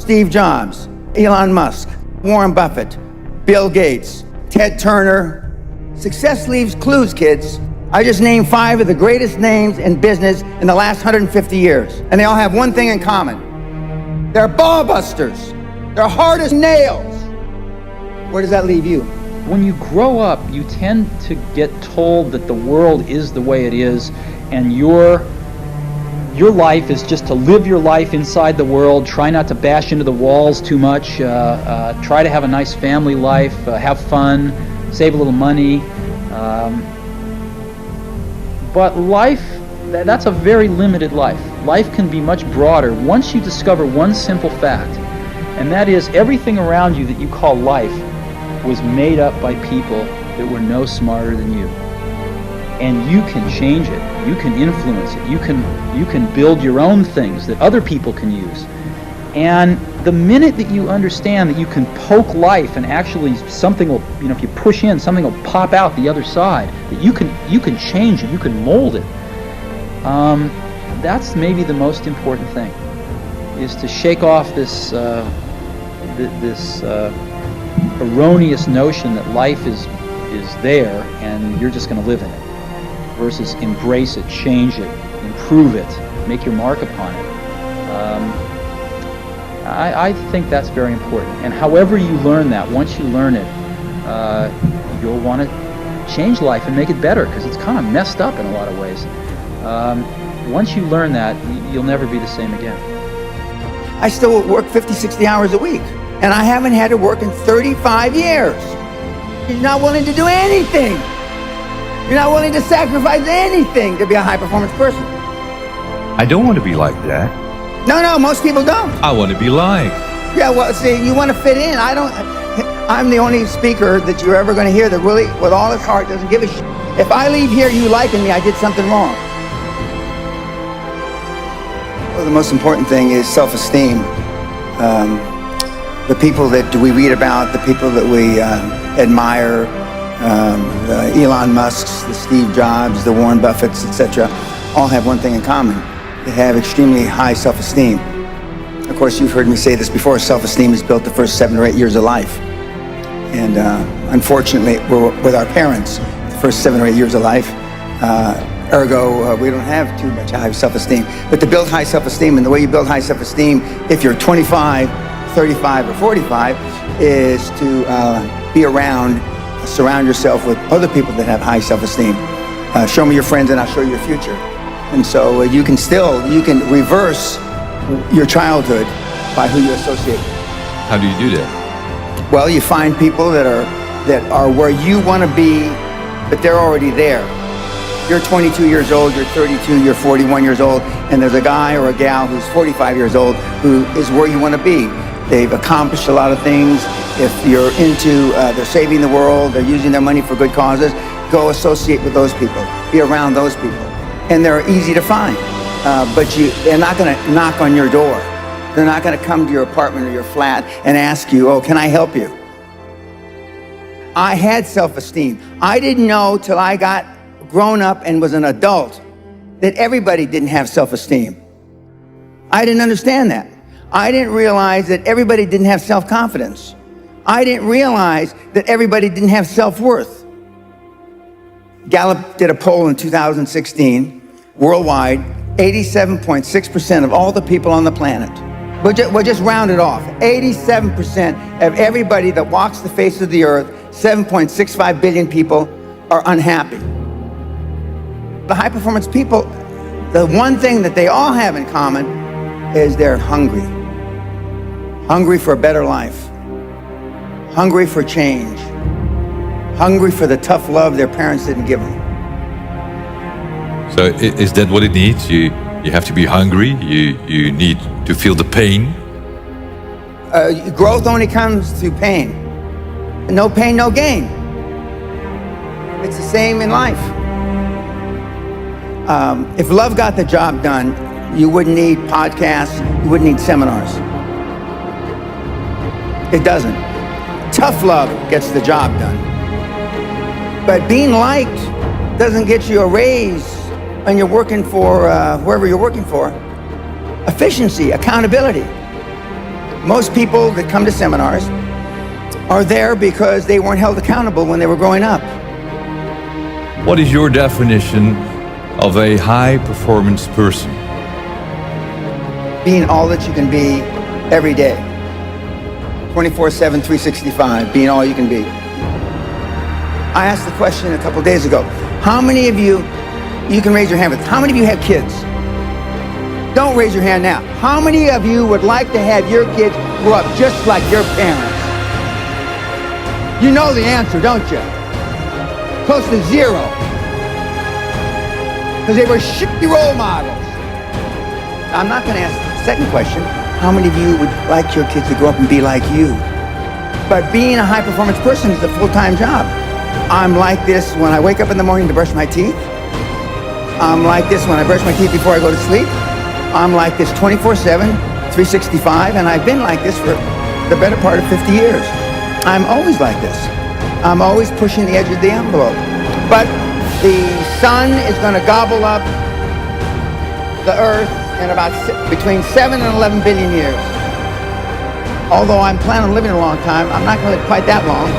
Steve Jobs, Elon Musk, Warren Buffett, Bill Gates, Ted Turner. Success leaves clues, kids. I just named 5 of the greatest names in business in the last 150 years. And they all have one thing in common. They're ball busters. They're hard as nails. Where does that leave you? When you grow up, you tend to get told that the world is the way it is, and your life is just to live your life inside the world, try not to bash into the walls too much, try to have a nice family life, have fun, save a little money. But life, that's a very limited life. Life can be much broader once you discover one simple fact, and that is everything around you that you call life was made up by people that were no smarter than you. And you can change it, you can influence it, you can build your own things that other people can use. And the minute that you understand that you can poke life and actually something will, if you push in, something will pop out the other side, that you can change it, you can mold it. That's maybe the most important thing, is to shake off this erroneous notion that life is there and you're just going to live in it, versus embrace it, change it, improve it, make your mark upon it. I think that's very important. And however you learn that, once you learn it, you'll want to change life and make it better, because it's kind of messed up in a lot of ways. Once you learn that, you'll never be the same again. I still work 50, 60 hours a week, and I haven't had to work in 35 years. You're not willing to do anything. You're not willing to sacrifice anything to be a high-performance person. I don't want to be like that. No, most people don't. I want to be liked. Yeah, well, see, you want to fit in. I'm the only speaker that you're ever going to hear that really, with all his heart, doesn't give a shit. If I leave here you liking me, I did something wrong. Well, the most important thing is self-esteem. The people that we read about, the people that we admire, the Elon Musks, the Steve Jobs, the Warren Buffetts, etc., all have one thing in common. They have extremely high self-esteem. Of course, you've heard me say this before, self-esteem is built the first 7 or 8 years of life. And unfortunately, we're with our parents the first 7 or 8 years of life. Ergo, we don't have too much high self-esteem. But to build high self-esteem, and the way you build high self-esteem, if you're 25, 35, or 45, is to be around, surround yourself with other people that have high self-esteem. Show me your friends and I'll show you your future. And so you can reverse your childhood by who you associate with. How do you do that? Well, you find people that are where you want to be, but they're already there. You're 22 years old, you're 32, you're 41 years old, and there's a guy or a gal who's 45 years old who is where you want to be. They've accomplished a lot of things. If you're into, they're saving the world, they're using their money for good causes, go associate with those people, be around those people. And they're easy to find, but they're not going to knock on your door. They're not going to come to your apartment or your flat and ask you, oh, can I help you? I had self-esteem. I didn't know till I got grown up and was an adult that everybody didn't have self-esteem. I didn't understand that. I didn't realize that everybody didn't have self-confidence. I didn't realize that everybody didn't have self-worth. Gallup did a poll in 2016, worldwide, 87.6% of all the people on the planet. We'll just round it off. 87% of everybody that walks the face of the earth, 7.65 billion people, are unhappy. The high-performance people, the one thing that they all have in common is they're hungry. Hungry for a better life. Hungry for change. Hungry for the tough love their parents didn't give them. So is that what it needs? You have to be hungry, you need to feel the pain? Growth only comes through pain. No pain, no gain. It's the same in life. If love got the job done, you wouldn't need podcasts, you wouldn't need seminars. It doesn't. Tough love gets the job done. But being liked doesn't get you a raise when you're working for wherever you're working for. Efficiency, accountability. Most people that come to seminars are there because they weren't held accountable when they were growing up. What is your definition of a high-performance person? Being all that you can be every day. 24/7, 365, being all you can be. I asked the question a couple days ago. How many of you can raise your hand with, how many of you have kids? Don't raise your hand now. How many of you would like to have your kids grow up just like your parents? You know the answer, don't you? Close to zero. Because they were shitty role models. I'm not going to ask the second question. How many of you would like your kids to grow up and be like you? But being a high-performance person is a full-time job. I'm like this when I wake up in the morning to brush my teeth. I'm like this when I brush my teeth before I go to sleep. I'm like this 24/7, 365, and I've been like this for the better part of 50 years. I'm always like this. I'm always pushing the edge of the envelope. But the sun is going to gobble up the earth in about between 7 and 11 billion years. Although I'm planning on living a long time, I'm not going to live quite that long.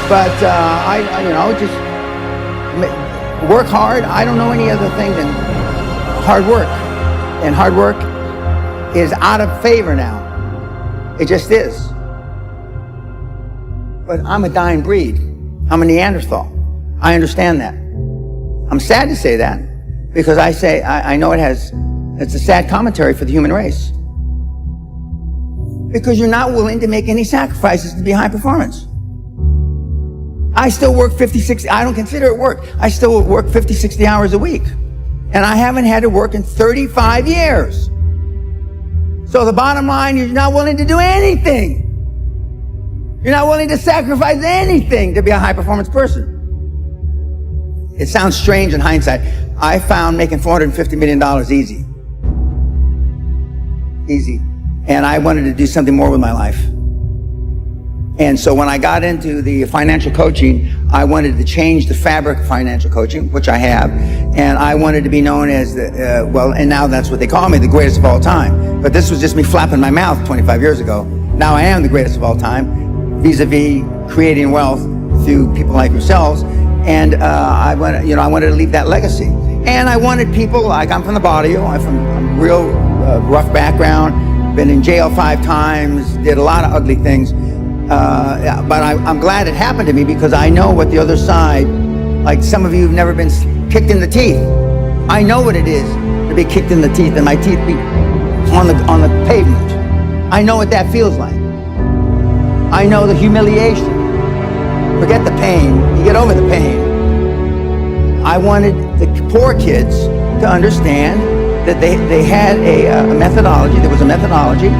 But just work hard. I don't know any other thing than hard work. And hard work is out of favor now. It just is. But I'm a dying breed. I'm a Neanderthal. I understand that. I'm sad to say that because I know it's a sad commentary for the human race. Because you're not willing to make any sacrifices to be high performance. I still work 50, 60, I don't consider it work. I still work 50, 60 hours a week. And I haven't had to work in 35 years. So the bottom line, you're not willing to do anything. You're not willing to sacrifice anything to be a high-performance person. It sounds strange in hindsight. I found making $450 million easy. Easy. And I wanted to do something more with my life. And so when I got into the financial coaching, I wanted to change the fabric of financial coaching, which I have. And I wanted to be known as, and now that's what they call me, the greatest of all time. But this was just me flapping my mouth 25 years ago. Now I am the greatest of all time, vis-a-vis creating wealth through people like yourselves. And I wanted to leave that legacy. And I wanted people, like I'm from the barrio, I'm from a real rough background, been in jail 5 times, did a lot of ugly things. But I'm glad it happened to me because I know what the other side, like some of you have never been kicked in the teeth. I know what it is to be kicked in the teeth and my teeth be on the pavement. I know what that feels like. I know the humiliation. Forget the pain, you get over the pain. I wanted the poor kids to understand that they had a methodology, there was a methodology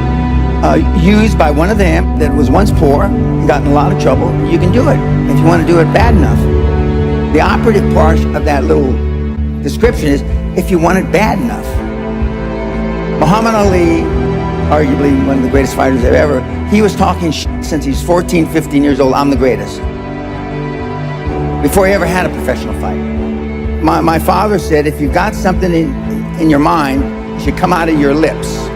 used by one of them that was once poor, got in a lot of trouble. You can do it if you want to do it bad enough. The operative part of that little description is if you want it bad enough. Muhammad Ali, arguably one of the greatest fighters ever, he was talking since he's 14, 15 years old, I'm the greatest. Before he ever had a professional fight. My father said, if you've got something in your mind, it should come out of your lips.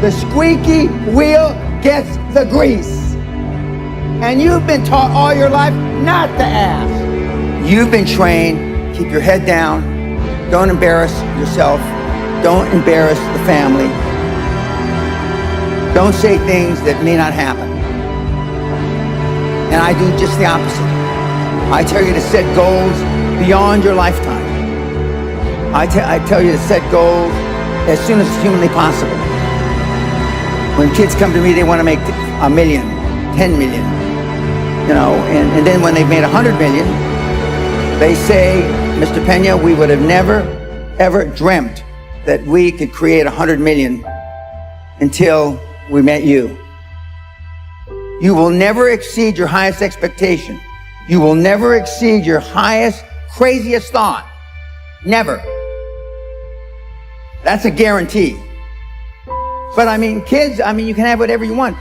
The squeaky wheel gets the grease. And you've been taught all your life not to ask. You've been trained, keep your head down, don't embarrass yourself, don't embarrass the family, don't say things that may not happen. And I do just the opposite. I tell you to set goals beyond your lifetime. I tell you to set goals as soon as humanly possible. When kids come to me, they want to make 1 million, 10 million, and then when they've made 100 million, they say, Mr. Pena, we would have never, ever dreamt that we could create 100 million until we met you. You will never exceed your highest expectation. You will never exceed your highest, craziest thought. Never. That's a guarantee. But kids, you can have whatever you want.